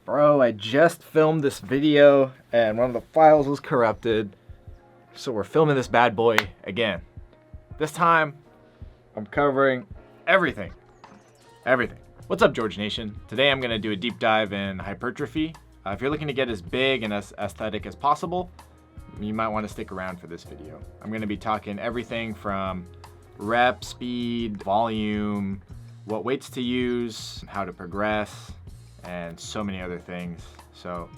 Bro, I just filmed this video and one of the files was corrupted. So we're filming this bad boy again. This time, I'm covering everything. Everything. What's up, George Nation? Today I'm gonna do a deep dive in hypertrophy. If you're looking to get as big and as aesthetic as possible, you might wanna stick around for this video. I'm gonna be talking everything from rep, speed, volume, what weights to use, how to progress, and so many other things. So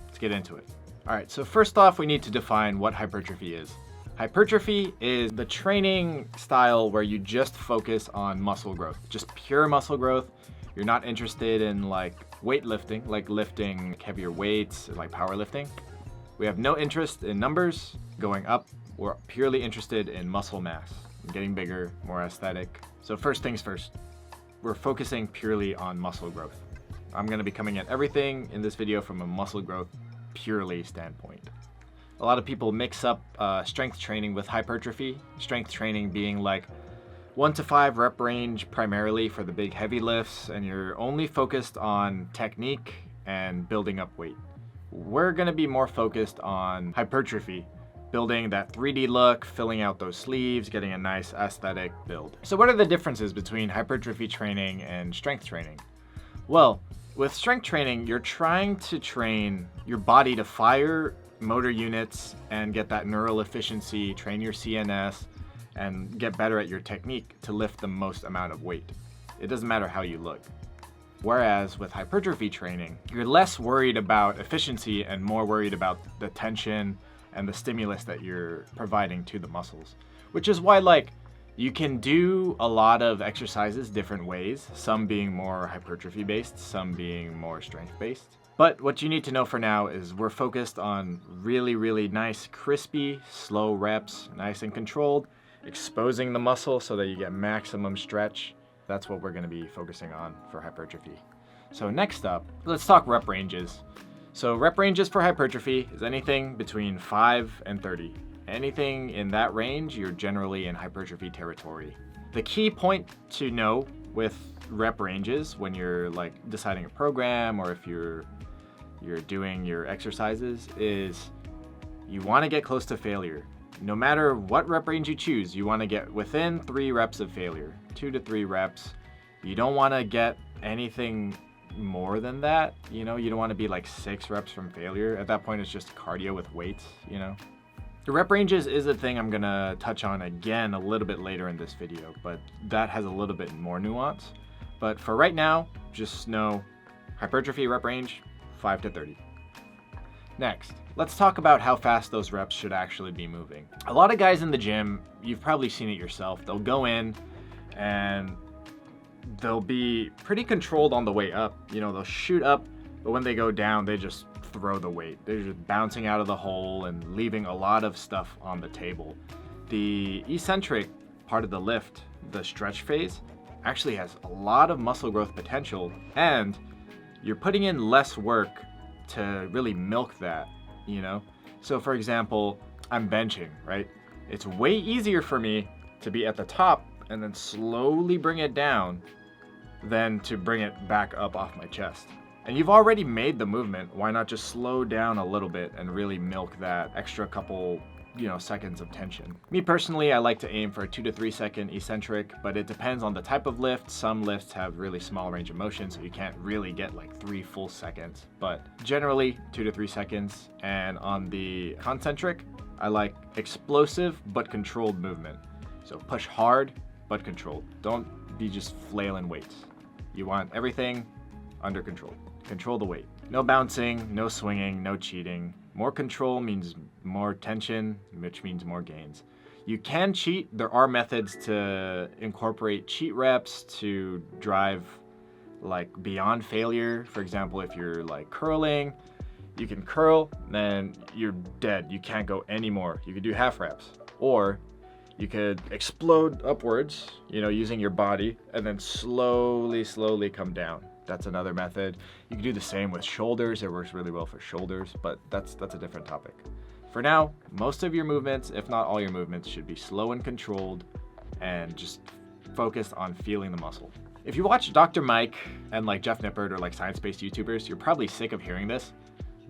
let's get into it. All right, so first off, we need to define what hypertrophy is. Hypertrophy is the training style where you just focus on muscle growth, just pure muscle growth. You're not interested in like weightlifting, like lifting heavier weights, like powerlifting. We have no interest in numbers going up. We're purely interested in muscle mass, getting bigger, more aesthetic. So first things first, we're focusing purely on muscle growth. I'm gonna be coming at everything in this video from a muscle growth purely standpoint. A lot of people mix up strength training with hypertrophy. Strength training being like 1 to 5 rep range primarily for the big heavy lifts, and you're only focused on technique and building up weight. We're gonna be more focused on hypertrophy, building that 3D look, filling out those sleeves, getting a nice aesthetic build. So what are the differences between hypertrophy training and strength training? Well, with strength training, you're trying to train your body to fire motor units and get that neural efficiency, train your CNS, and get better at your technique to lift the most amount of weight. It doesn't matter how you look. Whereas with hypertrophy training, you're less worried about efficiency and more worried about the tension and the stimulus that you're providing to the muscles. Which is why, like, you can do a lot of exercises different ways, some being more hypertrophy based, some being more strength based. But what you need to know for now is we're focused on really, really nice, crispy, slow reps, nice and controlled, exposing the muscle so that you get maximum stretch. That's what we're gonna be focusing on for hypertrophy. So next up, let's talk rep ranges. So rep ranges for hypertrophy is anything between 5 and 30. Anything in that range, you're generally in hypertrophy territory. The key point to know with rep ranges when you're like deciding a program or if you're doing your exercises is you want to get close to failure. No matter what rep range you choose, you want to get within 3 reps of failure, 2 to 3 reps. You don't want to get anything more than that. You don't want to be like 6 reps from failure. At that point, it's just cardio with weights, The rep ranges is a thing I'm gonna touch on again a little bit later in this video, but that has a little bit more nuance. But for right now, just know hypertrophy rep range, 5 to 30. Next, let's talk about how fast those reps should actually be moving. A lot of guys in the gym, you've probably seen it yourself, they'll go in and they'll be pretty controlled on the way up. They'll shoot up, but when they go down, they just throw the weight. They're just bouncing out of the hole and leaving a lot of stuff on the table. The eccentric part of the lift, the stretch phase, actually has a lot of muscle growth potential, and you're putting in less work to really milk that, So for example, I'm benching, right? It's way easier for me to be at the top and then slowly bring it down than to bring it back up off my chest. And you've already made the movement, why not just slow down a little bit and really milk that extra couple, seconds of tension. Me personally, I like to aim for a 2 to 3 second eccentric, but it depends on the type of lift. Some lifts have really small range of motion, so you can't really get like 3 full seconds, but generally 2 to 3 seconds. And on the concentric, I like explosive but controlled movement. So push hard, but controlled. Don't be just flailing weights. You want everything under control. Control the weight. No bouncing, no swinging, no cheating. More control means more tension, which means more gains. You can cheat. There are methods to incorporate cheat reps to drive like beyond failure. For example, if you're like curling, you can curl, then you're dead. You can't go anymore. You could do half reps. Or you could explode upwards, using your body, and then slowly come down. That's another method. You can do the same with shoulders. It works really well for shoulders, but that's a different topic. For now, most of your movements, if not all your movements, should be slow and controlled and just focused on feeling the muscle. If you watch Dr. Mike and like Jeff Nippert or like science-based YouTubers, you're probably sick of hearing this,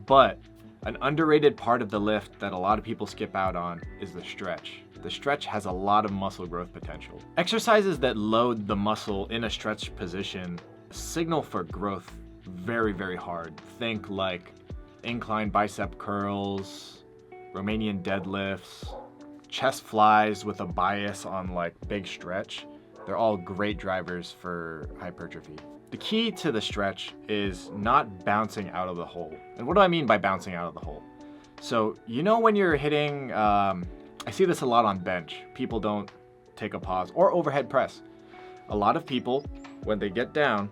but an underrated part of the lift that a lot of people skip out on is the stretch. The stretch has a lot of muscle growth potential. Exercises that load the muscle in a stretch position signal for growth very, very hard. Think like incline bicep curls, Romanian deadlifts, chest flies with a bias on like big stretch. They're all great drivers for hypertrophy. The key to the stretch is not bouncing out of the hole. And what do I mean by bouncing out of the hole? So, you know when you're hitting, I see this a lot on bench. People don't take a pause, or overhead press. A lot of people, when they get down,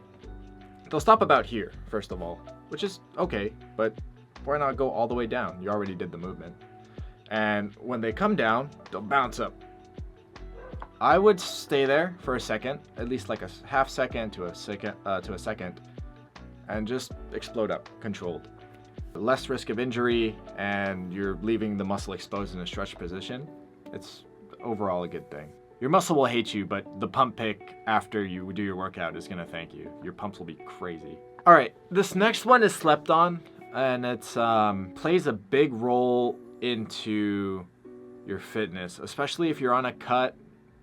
they'll stop about here, first of all, which is okay, but why not go all the way down? You already did the movement. And when they come down, they'll bounce up. I would stay there for a second, at least like a half second to a second, and just explode up, controlled. Less risk of injury, and you're leaving the muscle exposed in a stretch position. It's overall a good thing. Your muscle will hate you, but the pump pick after you do your workout is gonna thank you. Your pumps will be crazy. All right, this next one is slept on, and it's plays a big role into your fitness, especially if you're on a cut,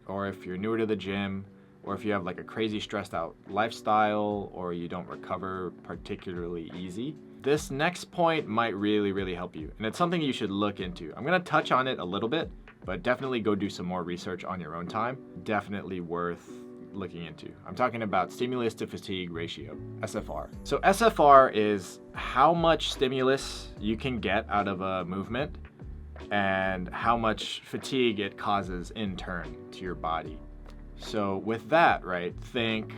or if you're newer to the gym, or if you have like a crazy stressed out lifestyle, or you don't recover particularly easy. This next point might really, really help you, and it's something you should look into. I'm gonna touch on it a little bit, but definitely go do some more research on your own time. Definitely worth looking into. I'm talking about stimulus to fatigue ratio, SFR. So SFR is how much stimulus you can get out of a movement and how much fatigue it causes in turn to your body. So with that, right, think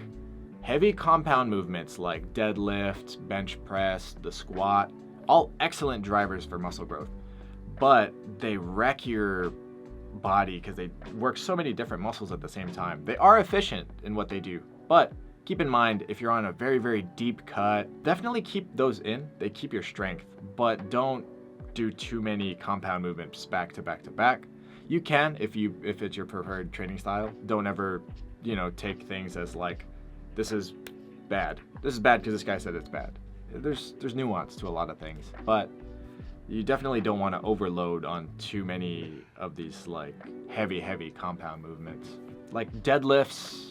heavy compound movements like deadlift, bench press, the squat, all excellent drivers for muscle growth, but they wreck your body because they work so many different muscles at the same time. They are efficient in what they do, but keep in mind, if you're on a very, very deep cut, definitely keep those in. They keep your strength, but don't do too many compound movements back to back to back. You can if it's your preferred training style. Don't ever, take things as like, this is bad. This is bad because this guy said it's bad. There's nuance to a lot of things, but you definitely don't want to overload on too many of these like heavy compound movements. Like deadlifts,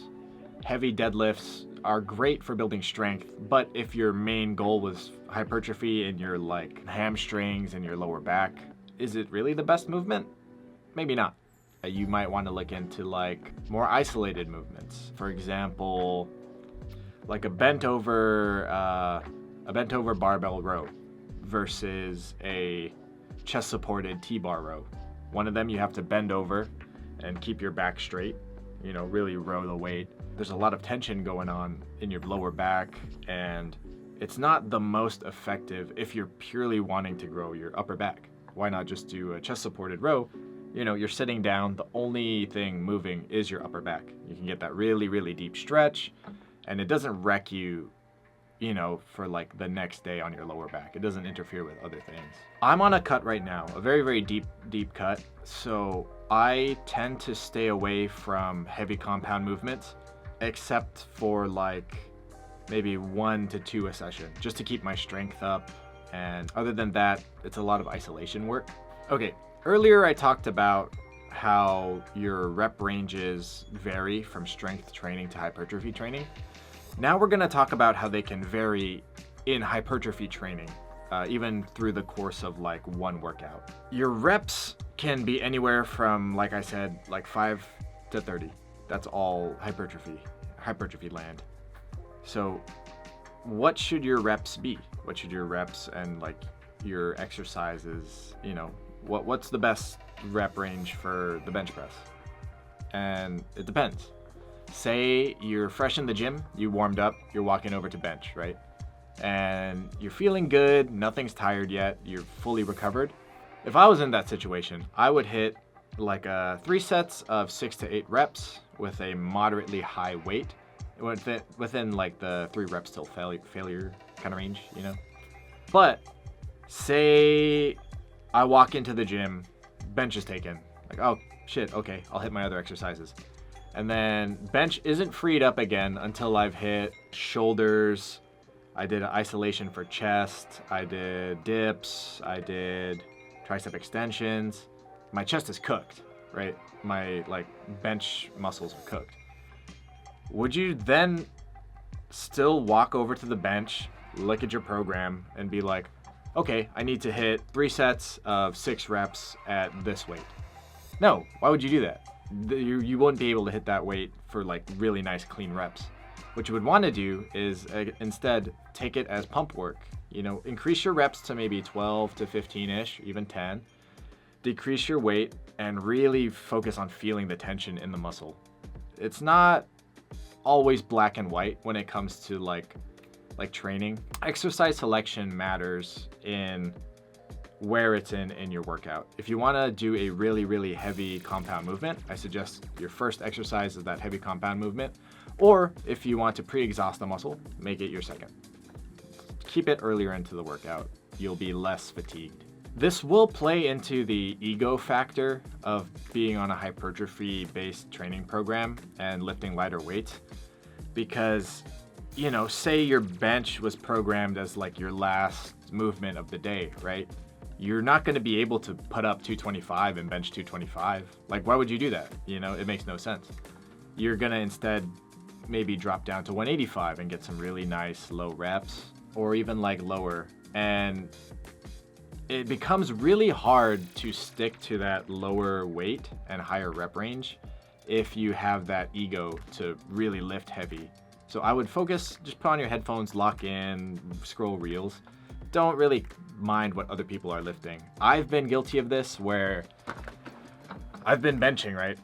heavy deadlifts are great for building strength, but if your main goal was hypertrophy in your like hamstrings and your lower back, is it really the best movement? Maybe not. You might want to look into like more isolated movements. For example, like a bent over barbell row versus a chest supported T-bar row. One of them you have to bend over and keep your back straight, really row the weight. There's a lot of tension going on in your lower back, and it's not the most effective if you're purely wanting to grow your upper back. Why not just do a chest supported row? You're sitting down, the only thing moving is your upper back. You can get that really, really deep stretch, and it doesn't wreck you, for like the next day on your lower back. It doesn't interfere with other things. I'm on a cut right now, a very, very deep cut. So I tend to stay away from heavy compound movements, except for like maybe 1 to 2 a session, just to keep my strength up. And other than that, it's a lot of isolation work. Okay, earlier I talked about how your rep ranges vary from strength training to hypertrophy training. Now we're gonna talk about how they can vary in hypertrophy training, even through the course of like one workout. Your reps can be anywhere from, like I said, like 5 to 30. That's all hypertrophy land. So what should your reps be? What should your reps and like your exercises, what's the best rep range for the bench press? And it depends. Say you're fresh in the gym, you warmed up, you're walking over to bench, right? And you're feeling good, nothing's tired yet, you're fully recovered. If I was in that situation, I would hit like 3 sets of 6 to 8 reps with a moderately high weight within like the 3 reps till failure kind of range, But say I walk into the gym, bench is taken, like, oh shit, okay, I'll hit my other exercises. And then bench isn't freed up again until I've hit shoulders. I did an isolation for chest. I did dips. I did tricep extensions. My chest is cooked, right? My bench muscles are cooked. Would you then still walk over to the bench, look at your program, and be like, okay, I need to hit 3 sets of 6 reps at this weight? No, why would you do that? You wouldn't be able to hit that weight for really nice clean reps. What you would want to do is instead take it as pump work. Increase your reps to maybe 12 to 15-ish, even 10. Decrease your weight and really focus on feeling the tension in the muscle. It's not always black and white when it comes to like training. Exercise selection matters in where it's in your workout. If you want to do a really heavy compound movement, I suggest your first exercise is that heavy compound movement. Or if you want to pre-exhaust the muscle, make it your second. Keep it earlier into the workout. You'll be less fatigued. This will play into the ego factor of being on a hypertrophy-based training program and lifting lighter weights. Because, say your bench was programmed as your last movement of the day, right? You're not going to be able to put up 225 and bench 225. Why would you do that? It makes no sense. You're going to instead maybe drop down to 185 and get some really nice low reps, or even lower. And it becomes really hard to stick to that lower weight and higher rep range if you have that ego to really lift heavy. So I would focus, just put on your headphones, lock in, scroll reels. Don't really mind what other people are lifting. I've been guilty of this where I've been benching, right?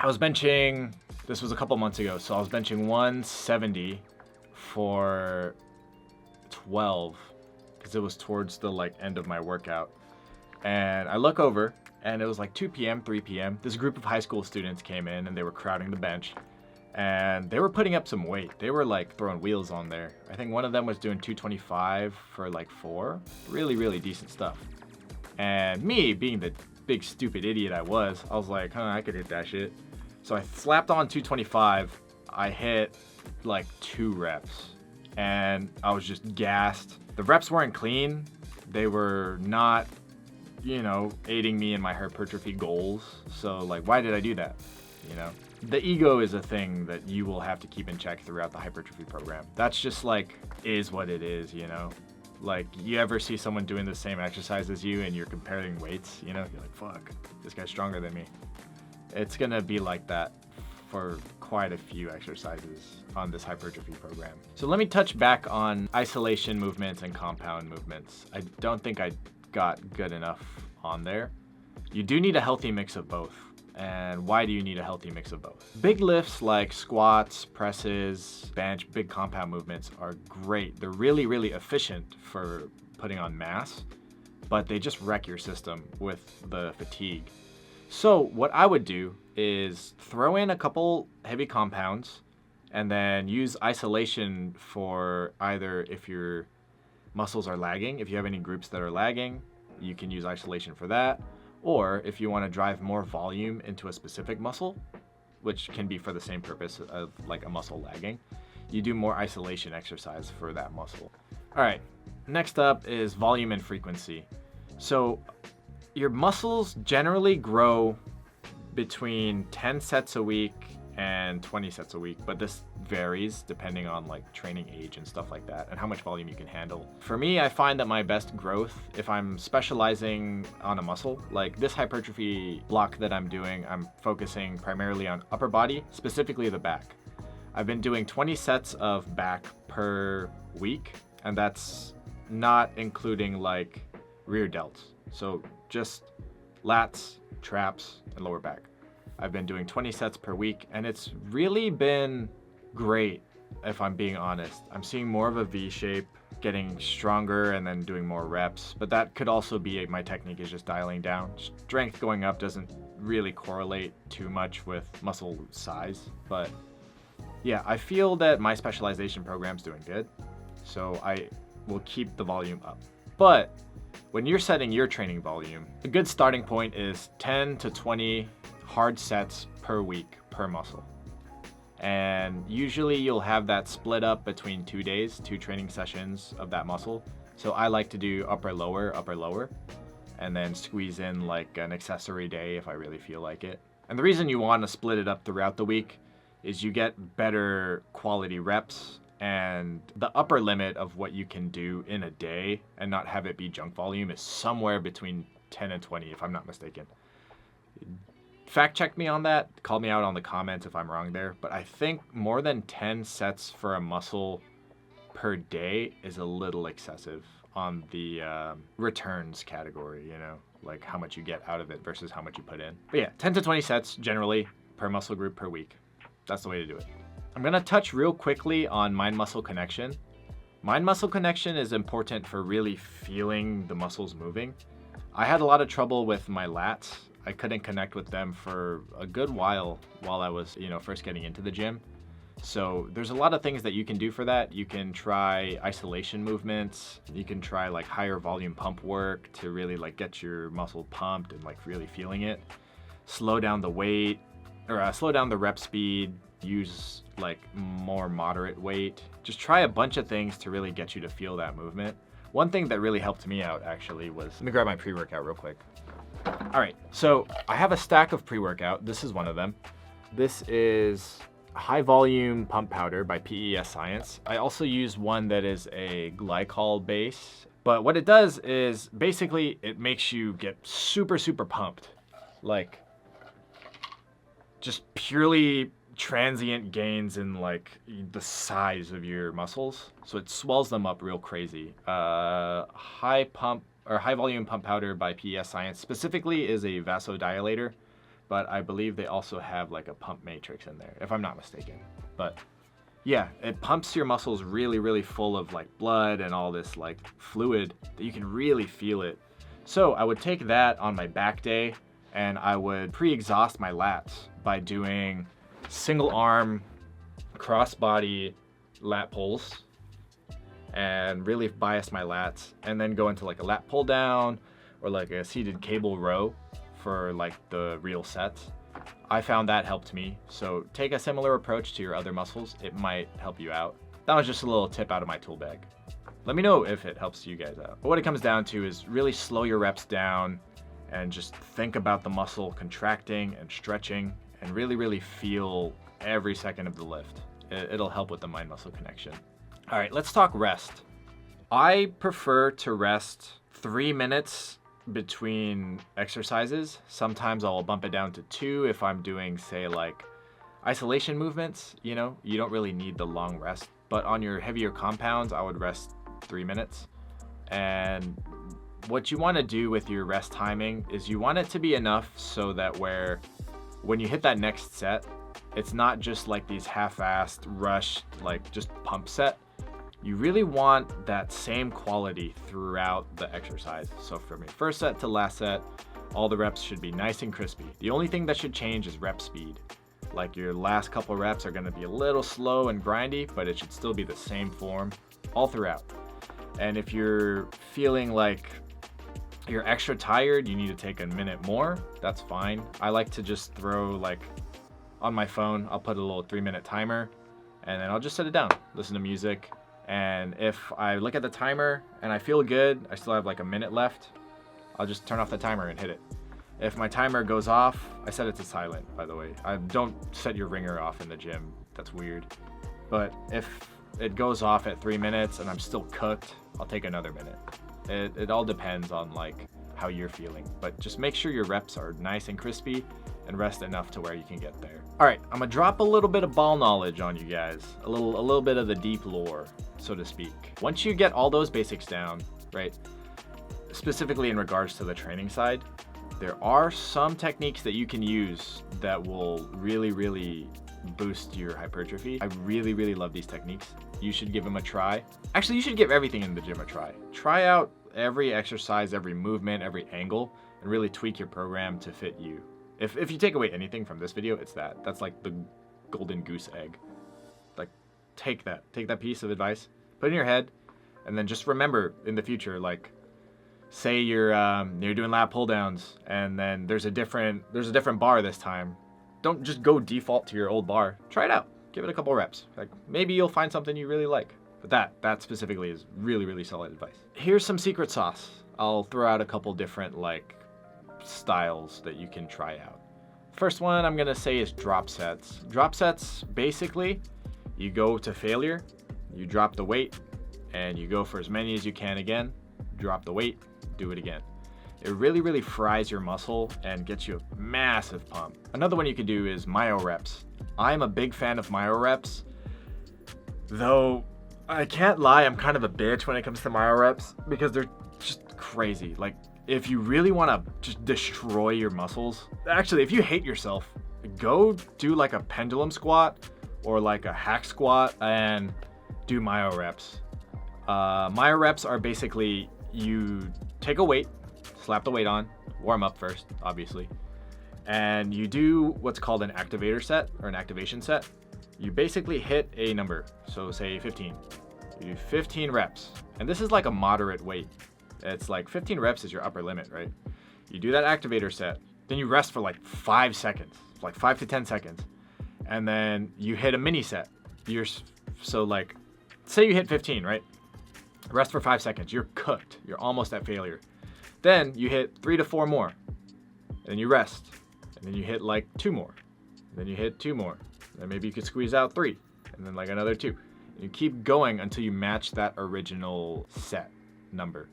I was benching, this was a couple months ago, so I was benching 170 for 12 because it was towards the end of my workout. And I look over and it was 2 p.m., 3 p.m. This group of high school students came in and they were crowding the bench. And they were putting up some weight. They were throwing wheels on there. I think one of them was doing 225 for 4. Really decent stuff. And me, being the big stupid idiot I was like, I could hit that shit. So I slapped on 225. I hit 2 reps. And I was just gassed. The reps weren't clean. They were not, aiding me in my hypertrophy goals. So why did I do that? The ego is a thing that you will have to keep in check throughout the hypertrophy program. That's just is what it is, you ever see someone doing the same exercise as you and you're comparing weights, you're fuck, this guy's stronger than me. It's gonna be like that for quite a few exercises on this hypertrophy program. So let me touch back on isolation movements and compound movements. I don't think I got good enough on there. You do need a healthy mix of both. And why do you need a healthy mix of both? Big lifts like squats, presses, bench, big compound movements are great. They're really efficient for putting on mass, but they just wreck your system with the fatigue. So what I would do is throw in a couple heavy compounds and then use isolation for either if your muscles are lagging, if you have any groups that are lagging, you can use isolation for that. Or if you want to drive more volume into a specific muscle, which can be for the same purpose of a muscle lagging, you do more isolation exercise for that muscle. All right, next up is volume and frequency. So your muscles generally grow between 10 sets a week and 20 sets a week, but this varies depending on training age and stuff like that and how much volume you can handle. For me, I find that my best growth, if I'm specializing on a muscle, like this hypertrophy block that I'm doing, I'm focusing primarily on upper body, specifically the back. I've been doing 20 sets of back per week, and that's not including rear delts. So just lats, traps, and lower back. I've been doing 20 sets per week, and it's really been great, if I'm being honest. I'm seeing more of a V shape, getting stronger and then doing more reps, but that could also be my technique is just dialing down. Strength going up doesn't really correlate too much with muscle size, but yeah, I feel that my specialization program's doing good, so I will keep the volume up. But when you're setting your training volume, a good starting point is 10 to 20 hard sets per week per muscle. And usually you'll have that split up between 2 days, 2 training sessions of that muscle. So I like to do upper lower, and then squeeze in like an accessory day if I really feel like it. And the reason you want to split it up throughout the week is you get better quality reps, and the upper limit of what you can do in a day and not have it be junk volume is somewhere between 10 and 20, if I'm not mistaken. Fact check me on that, call me out on the comments if I'm wrong there, but I think more than 10 sets for a muscle per day is a little excessive on the returns category, you know, like how much you get out of it versus how much you put in. But yeah, 10 to 20 sets generally per muscle group per week. That's the way to do it. I'm gonna touch real quickly on mind-muscle connection. Mind-muscle connection is important for really feeling the muscles moving. I had a lot of trouble with my lats. I couldn't connect with them for a good while I was, first getting into the gym. So there's a lot of things that you can do for that. You can try isolation movements. You can try like higher volume pump work to really like get your muscle pumped and like really feeling it. Slow down the weight, or slow down the rep speed. Use like more moderate weight. Just try a bunch of things to really get you to feel that movement. One thing that really helped me out actually was, let me grab my pre-workout real quick. All right, so I have a stack of pre-workout. This is one of them. This is high volume pump powder by PES Science. I also use one that is a glycerol base, but what it does is basically it makes you get super, super pumped. Like just purely transient gains in like the size of your muscles. So it swells them up real crazy. High volume pump powder by PES Science specifically is a vasodilator, but I believe they also have like a pump matrix in there, if I'm not mistaken. But yeah, it pumps your muscles really, really full of like blood and all this like fluid that you can really feel it. So I would take that on my back day and I would pre-exhaust my lats by doing single arm cross-body lat pulls and really bias my lats, and then go into like a lat pull down or like a seated cable row for like the real sets. I found that helped me. So take a similar approach to your other muscles. It might help you out. That was just a little tip out of my tool bag. Let me know if it helps you guys out. But what it comes down to is really slow your reps down and just think about the muscle contracting and stretching and really, really feel every second of the lift. It'll help with the mind-muscle connection. All right, let's talk rest. I prefer to rest 3 minutes between exercises. Sometimes I'll bump it down to 2 if I'm doing, say, like isolation movements. You don't really need the long rest. But on your heavier compounds, I would rest 3 minutes. And what you want to do with your rest timing is you want it to be enough so that when you hit that next set, it's not just like these half-assed, rushed, like just pump set. You really want that same quality throughout the exercise. So from your first set to last set, all the reps should be nice and crispy. The only thing that should change is rep speed. Like your last couple reps are gonna be a little slow and grindy, but it should still be the same form all throughout. And if you're feeling like you're extra tired, you need to take a minute more, that's fine. I like to just throw like on my phone, I'll put a little 3-minute timer and then I'll just set it down, listen to music. And if I look at the timer and I feel good, I still have like a minute left, I'll just turn off the timer and hit it. If my timer goes off, I set it to silent, by the way. I don't set your ringer off in the gym, that's weird. But if it goes off at 3 minutes and I'm still cooked, I'll take another minute. It all depends on like how you're feeling, but just make sure your reps are nice and crispy and rest enough to where you can get there. All right, I'm gonna drop a little bit of ball knowledge on you guys, a little bit of the deep lore, so to speak. Once you get all those basics down, right, specifically in regards to the training side, there are some techniques that you can use that will really, really boost your hypertrophy. I really, really love these techniques. You should give them a try. Actually, you should give everything in the gym a try. Try out every exercise, every movement, every angle, and really tweak your program to fit you. If you take away anything from this video, it's that. That's like the golden goose egg. Like, take that piece of advice, put it in your head, and then just remember in the future, like, Say you're doing lat pull downs, and then there's a different bar this time. Don't just go default to your old bar. Try it out. Give it a couple reps. Like, maybe you'll find something you really like. But that specifically is really solid advice. Here's some secret sauce. I'll throw out a couple different like styles that you can try out. First one I'm gonna say is drop sets. Drop sets, basically, you go to failure, you drop the weight, and you go for as many as you can again, drop the weight, do it again. It really fries your muscle and gets you a massive pump. Another one you could do is myo-reps. I'm a big fan of myo-reps, though I can't lie, I'm kind of a bitch when it comes to myo-reps because they're just crazy. Like, if you really want to just destroy your muscles, actually, if you hate yourself, go do like a pendulum squat or like a hack squat and do myo-reps. Myo-reps are basically you take a weight, slap the weight on, warm up first, obviously, and you do what's called an activator set or an activation set. You basically hit a number, so say 15. You do 15 reps, and this is like a moderate weight. It's like 15 reps is your upper limit, right? You do that activator set, then you rest for like 5 seconds, like 5 to 10 seconds, and then you hit a mini set. So like, say you hit 15, right? Rest for 5 seconds, you're cooked, you're almost at failure. Then you hit 3 to 4 more, and then you rest, and then you hit like 2 more, and then you hit 2 more, and then maybe you could squeeze out 3, and then like another 2. And you keep going until you match that original set number.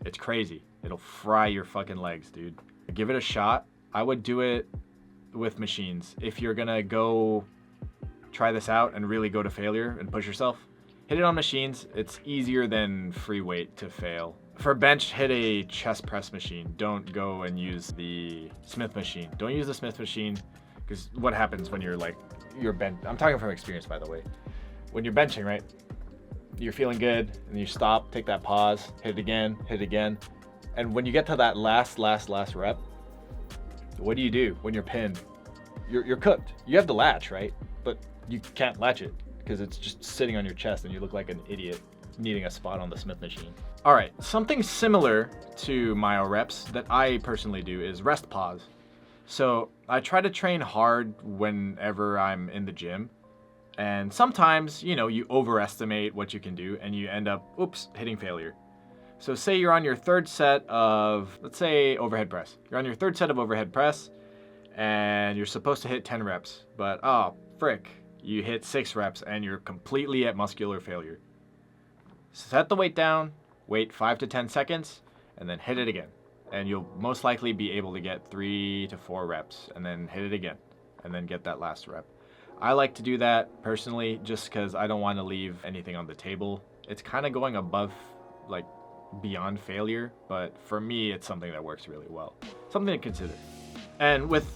It's crazy. It'll fry your fucking legs, dude. Give it a shot. I would do it with machines. If you're gonna go try this out and really go to failure and push yourself, hit it on machines. It's easier than free weight to fail. For bench, hit a chest press machine. Don't go and use the Smith machine. Don't use the Smith machine, because what happens when you're I'm talking from experience, by the way. When you're benching, right? You're feeling good, and you stop, take that pause, hit it again. And when you get to that last rep, what do you do when you're pinned? You're cooked. You have the latch, right? But you can't latch it because it's just sitting on your chest and you look like an idiot needing a spot on the Smith machine. All right, something similar to myo-reps that I personally do is rest pause. So I try to train hard whenever I'm in the gym. And sometimes, you overestimate what you can do and you end up, hitting failure. So say you're on your third set of, let's say, overhead press. You're on your third set of overhead press and you're supposed to hit 10 reps, but you hit 6 reps and you're completely at muscular failure. Set the weight down, wait 5 to 10 seconds, and then hit it again. And you'll most likely be able to get 3 to 4 reps and then hit it again and then get that last rep. I like to do that personally just because I don't want to leave anything on the table. It's kind of going above, like, beyond failure, but for me, it's something that works really well. Something to consider. And with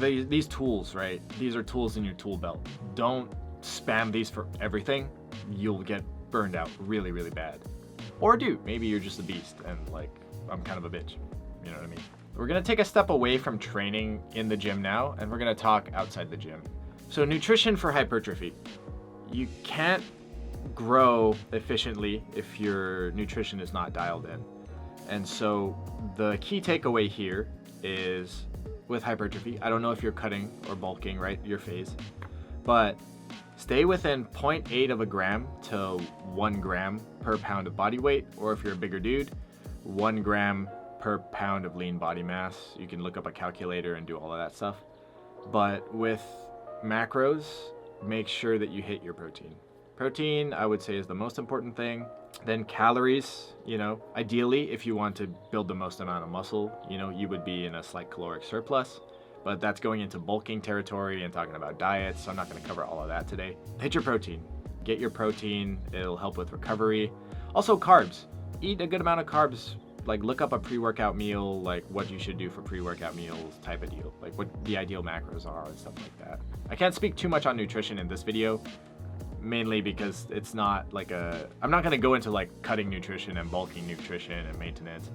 these tools, right? These are tools in your tool belt. Don't spam these for everything. You'll get burned out really bad. Or do. Maybe you're just a beast and, like, I'm kind of a bitch. You know what I mean? We're going to take a step away from training in the gym now, and we're going to talk outside the gym. So nutrition for hypertrophy. You can't grow efficiently if your nutrition is not dialed in. And so the key takeaway here is with hypertrophy, I don't know if you're cutting or bulking, right, your phase, but stay within 0.8 of a gram to 1 gram per pound of body weight, or if you're a bigger dude, 1 gram per pound of lean body mass. You can look up a calculator and do all of that stuff. But with macros, make sure that you hit your protein. Protein, I would say, is the most important thing. Then calories, ideally, if you want to build the most amount of muscle, you would be in a slight caloric surplus. But that's going into bulking territory and talking about diets, so I'm not going to cover all of that today. Hit your protein. Get your protein. It'll help with recovery. Also, carbs. Eat a good amount of carbs. Like, look up a pre-workout meal, like what you should do for pre-workout meals type of deal, like what the ideal macros are and stuff like that. I can't speak too much on nutrition in this video, mainly because it's not like I'm not going to go into like cutting nutrition and bulking nutrition and maintenance.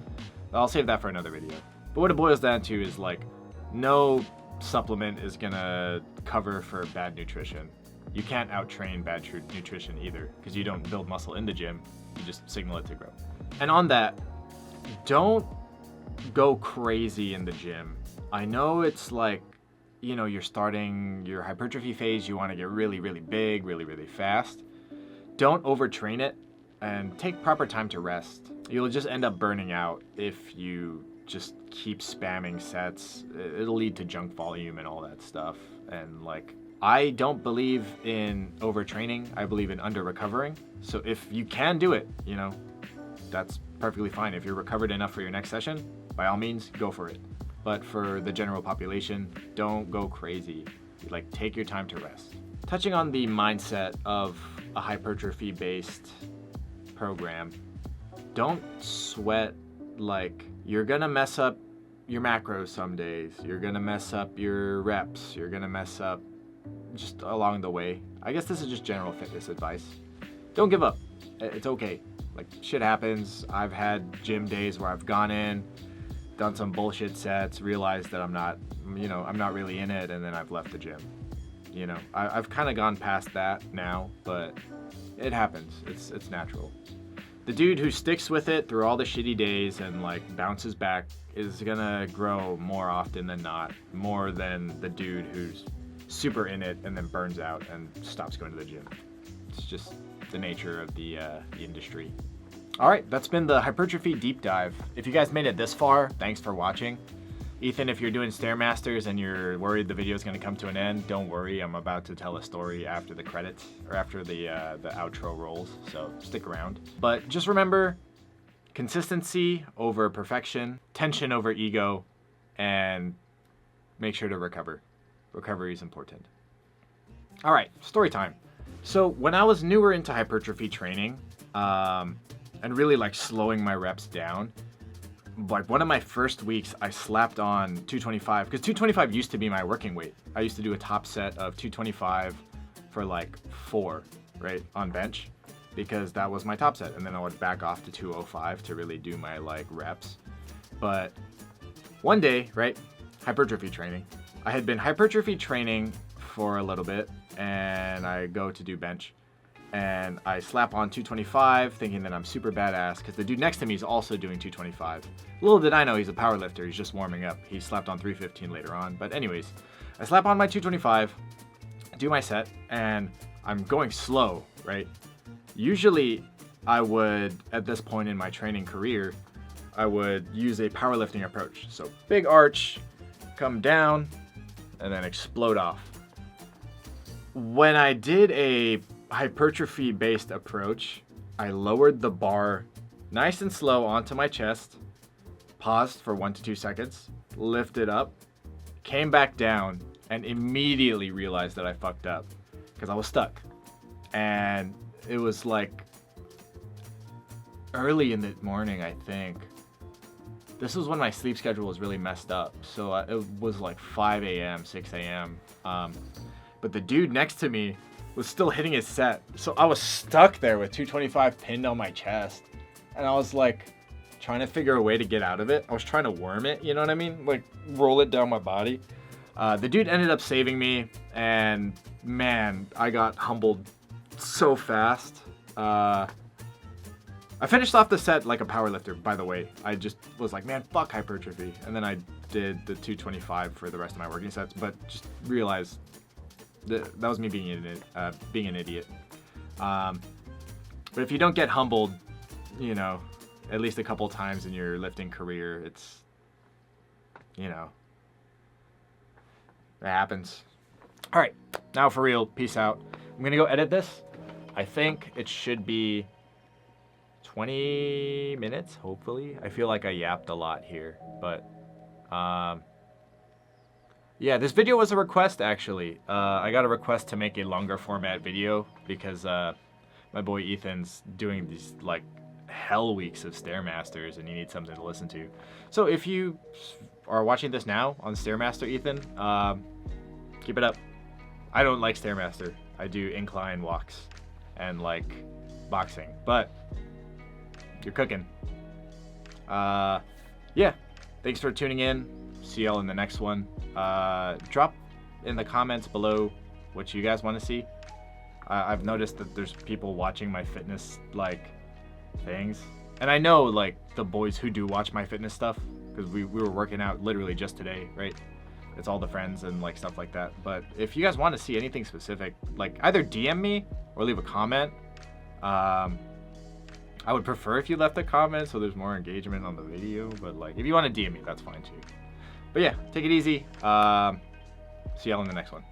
I'll save that for another video. But what it boils down to is, like, no supplement is going to cover for bad nutrition. You can't out-train bad nutrition either, because you don't build muscle in the gym, you just signal it to grow. And on that, don't go crazy in the gym. I know it's like, you know, you're starting your hypertrophy phase, you want to get really, really big, really, really fast. Don't overtrain it and take proper time to rest. You'll just end up burning out if you just keep spamming sets. It'll lead to junk volume and all that stuff. And like, I don't believe in overtraining. I believe in under recovering. So if you can do it, you know, that's perfectly fine. If you're recovered enough for your next session, by all means, go for it. But for the general population, don't go crazy. Like, take your time to rest. Touching on the mindset of a hypertrophy-based program, don't sweat. Like, you're gonna mess up your macros some days. You're gonna mess up your reps. You're gonna mess up just along the way. I guess this is just general fitness advice. Don't give up. It's okay. Like, shit happens. I've had gym days where I've gone in, done some bullshit sets, realized that I'm not really in it, and then I've left the gym. You know, I've kind of gone past that now, but it happens. It's natural. The dude who sticks with it through all the shitty days and like bounces back is gonna grow more often than not, more than the dude who's super in it and then burns out and stops going to the gym. It's just the nature of the industry. All right, that's been the hypertrophy deep dive. If you guys made it this far, thanks for watching. Ethan, if you're doing Stairmasters and you're worried the video is going to come to an end, don't worry. I'm about to tell a story after the credits, or after the outro rolls, so stick around. But just remember, consistency over perfection, tension over ego, and make sure to recover. Recovery is important. All right, story time. So when I was newer into hypertrophy training, and really like slowing my reps down, like one of my first weeks, I slapped on 225, because 225 used to be my working weight. I used to do a top set of 225 for like 4, right, on bench, because that was my top set. And then I would back off to 205 to really do my like reps. But one day, right, hypertrophy training. I had been hypertrophy training for a little bit, and I go to do bench. And I slap on 225 thinking that I'm super badass because the dude next to me is also doing 225. Little did I know he's a power lifter. He's just warming up. He slapped on 315 later on. But anyways, I slap on my 225, do my set, and I'm going slow, right? Usually I would, at this point in my training career, I would use a powerlifting approach. So big arch, come down, and then explode off. When I did a hypertrophy-based approach, I lowered the bar nice and slow onto my chest, paused for 1 to 2 seconds, lifted up, came back down, and immediately realized that I fucked up because I was stuck. And it was like early in the morning, I think. This was when my sleep schedule was really messed up. So it was like 5 a.m., 6 a.m. But the dude next to me was still hitting his set. So I was stuck there with 225 pinned on my chest. And I was like trying to figure a way to get out of it. I was trying to worm it, you know what I mean? Like roll it down my body. The dude ended up saving me, and man, I got humbled so fast. I finished off the set like a powerlifter, by the way. I just was like, man, fuck hypertrophy. And then I did the 225 for the rest of my working sets, but just realized that was me being an idiot. But if you don't get humbled, you know, at least a couple times in your lifting career, it's, you know, it happens. All right, now for real, peace out. I'm gonna go edit this. I think it should be 20 minutes, hopefully. I feel like I yapped a lot here, but yeah, this video was a request, actually. I got a request to make a longer format video because my boy Ethan's doing these like hell weeks of Stairmasters and he needs something to listen to. So if you are watching this now on Stairmaster, Ethan, keep it up. I don't like Stairmaster. I do incline walks and like boxing, but you're cooking. Yeah, thanks for tuning in. See y'all in the next one. Drop in the comments below what you guys want to see. I've noticed that there's people watching my fitness like things And I know like the boys who do watch my fitness stuff, because we were working out literally just today, right? It's all the friends and like stuff like that. But if you guys want to see anything specific, like either DM me or leave a comment. I would prefer if you left a comment so there's more engagement on the video, but like if you want to DM me, that's fine too. But yeah, take it easy. See y'all in the next one.